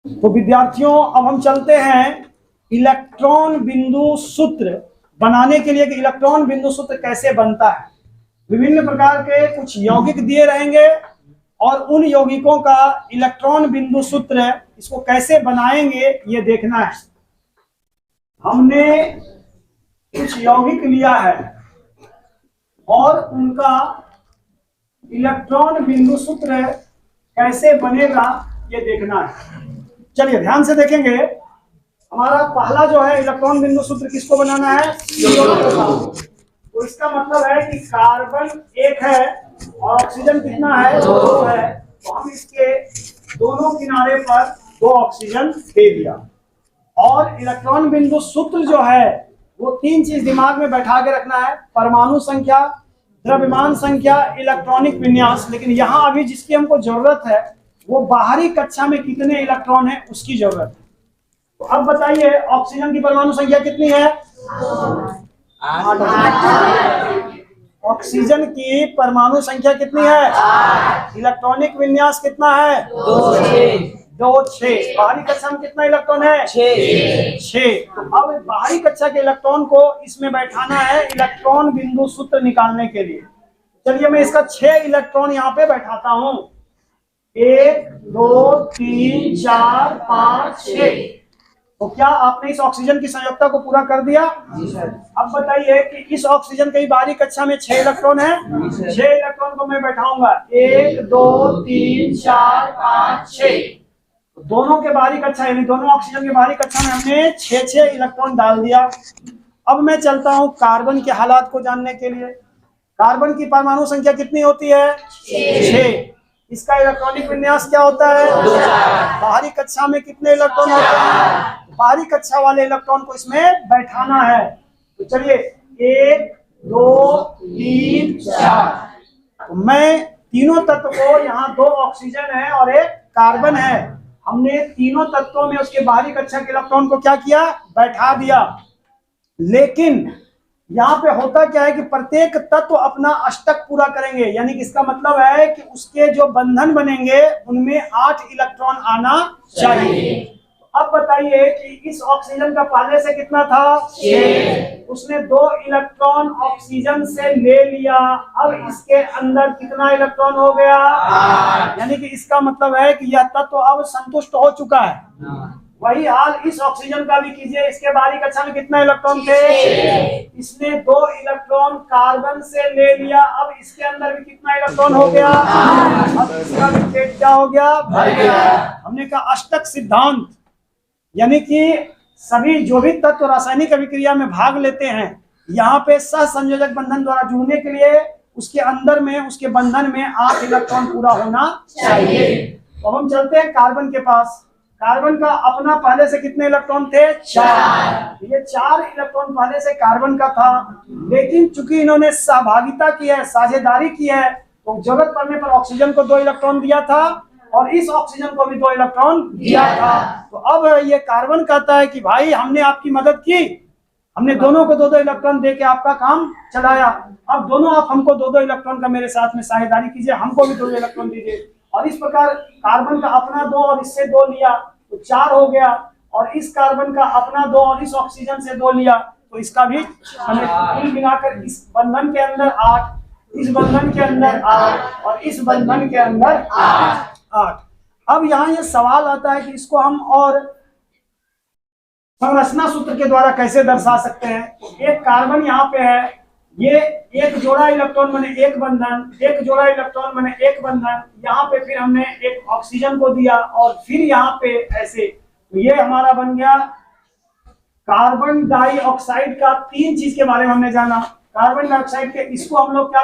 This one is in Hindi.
तो विद्यार्थियों, अब हम चलते हैं इलेक्ट्रॉन बिंदु सूत्र बनाने के लिए कि इलेक्ट्रॉन बिंदु सूत्र कैसे बनता है। विभिन्न प्रकार के कुछ यौगिक दिए रहेंगे और उन यौगिकों का इलेक्ट्रॉन बिंदु सूत्र इसको कैसे बनाएंगे ये देखना है। हमने कुछ यौगिक लिया है और उनका इलेक्ट्रॉन बिंदु सूत्र कैसे बनेगा ये देखना है। चलिए ध्यान से देखेंगे। हमारा पहला जो है इलेक्ट्रॉन बिंदु सूत्र किसको बनाना है? तो इसका मतलब है कि कार्बन एक है और ऑक्सीजन कितना है? दो है। तो हम इसके दोनों किनारे पर दो ऑक्सीजन दे दिया। और इलेक्ट्रॉन बिंदु सूत्र जो है वो तीन चीज दिमाग में बैठा के रखना है: परमाणु संख्या, द्रव्यमान संख्या, इलेक्ट्रॉनिक विन्यास। लेकिन यहाँ अभी जिसकी हमको जरूरत है वो बाहरी कक्षा में कितने इलेक्ट्रॉन है उसकी जरूरत है। तो अब बताइए ऑक्सीजन की परमाणु संख्या कितनी है? 8। ऑक्सीजन की परमाणु संख्या कितनी है? 8। इलेक्ट्रॉनिक विन्यास कितना है? 2, 6। बाहरी कक्षा में कितना इलेक्ट्रॉन है? 6। तो अब बाहरी कक्षा के इलेक्ट्रॉन को इसमें बैठाना है इलेक्ट्रॉन बिंदु सूत्र निकालने के लिए। चलिए मैं इसका 6 इलेक्ट्रॉन यहाँ पे बैठाता हूँ। 1, 2, 3, 4, 5, 6। तो क्या आपने इस ऑक्सीजन की संयोजकता को पूरा कर दिया? जी सर। अब बताइए कि इस ऑक्सीजन की बाहरी कक्षा में 6 इलेक्ट्रॉन है। 6 इलेक्ट्रॉन को मैं बैठाऊंगा। 1, 2, 3, 4, 5, 6। दोनों के बाहरी कक्षा यानी दोनों ऑक्सीजन के बाहरी कक्षा में हमने 6 इलेक्ट्रॉन डाल दिया। अब मैं चलता हूं कार्बन के हालात को जानने के लिए। कार्बन की परमाणु संख्या कितनी होती है? 6। इसका इलेक्ट्रॉनिक विन्यास क्या होता है? 2। बाहरी कक्षा में कितने इलेक्ट्रॉन होते हैं? बाहरी कक्षा वाले इलेक्ट्रॉन को इसमें बैठाना है। तो चलिए 1, 2, 3, 4। तो मैं तीनों तत्व को, यहाँ 2 ऑक्सीजन है और 1 कार्बन है, हमने तीनों तत्वों में उसके बाहरी कक्षा के इलेक्ट्रॉन को क्या किया? बैठा दिया। लेकिन यहाँ पे होता क्या है कि प्रत्येक तत्व अपना अष्टक पूरा करेंगे, यानी कि इसका मतलब है कि उसके जो बंधन बनेंगे उनमें 8 इलेक्ट्रॉन आना चाहिए। तो अब बताइए कि इस ऑक्सीजन का पहले से कितना था? 6। उसने 2 इलेक्ट्रॉन ऑक्सीजन से ले लिया। अब इसके अंदर कितना इलेक्ट्रॉन हो गया? 8। यानी कि इसका मतलब है कि यह तत्व अब संतुष्ट हो चुका है। वही हाल इस ऑक्सीजन का भी कीजिए। इसके बाहरी कक्षा में कितना इलेक्ट्रॉन थे? 6। इसने 2 इलेक्ट्रॉन कार्बन से ले लिया। अब इसके अंदर भी कितना इलेक्ट्रॉन हो गया? 8। अब इसका भी पेट क्या हो गया? भर गया। हमने कहा अष्टक सिद्धांत, यानी कि सभी जो भी तत्व रासायनिक अभिक्रिया में भाग लेते हैं, यहाँ पे सहसंयोजक बंधन द्वारा जुड़ने के लिए उसके अंदर में, उसके बंधन में 8 इलेक्ट्रॉन पूरा होना चाहिए। तो हम चलते हैं कार्बन के पास। कार्बन का अपना पहले से कितने इलेक्ट्रॉन थे? 4। ये 4 इलेक्ट्रॉन पहले से कार्बन का था, लेकिन चूंकि इन्होंने सहभागिता की है, साझेदारी की है, तो जरूरत पड़ने पर ऑक्सीजन को 2 इलेक्ट्रॉन दिया था और इस ऑक्सीजन को भी 2 इलेक्ट्रॉन दिया था। तो अब ये कार्बन कहता है कि भाई हमने आपकी मदद की, हमने दोनों को 2-2 इलेक्ट्रॉन दे के आपका काम चलाया। अब दोनों आप हमको 2-2 इलेक्ट्रॉन का मेरे साथ में साझेदारी कीजिए, हमको भी 2 इलेक्ट्रॉन दीजिए। और इस प्रकार कार्बन का अपना 2 और इससे 2 लिया तो 4 हो गया, और इस कार्बन का अपना 2 और इस ऑक्सीजन से 2 लिया तो इसका भी हमें कुल मिलाकर इस बंधन के अंदर 8, इस बंधन के अंदर 8 और इस बंधन के अंदर 8। अब यहाँ ये सवाल आता है कि इसको हम और संरचना सूत्र के द्वारा कैसे दर्शा सकते हैं। तो एक कार्बन यहाँ पे है, ये एक जोड़ा इलेक्ट्रॉन बने एक बंधन, एक जोड़ा इलेक्ट्रॉन बने एक बंधन। यहाँ पे फिर हमने एक ऑक्सीजन को दिया और फिर यहाँ पे ऐसे, तो ये हमारा बन गया कार्बन डाइऑक्साइड का। 3 चीज के बारे में हमने जाना। कार्बन डाइऑक्साइड के इसको हम लोग क्या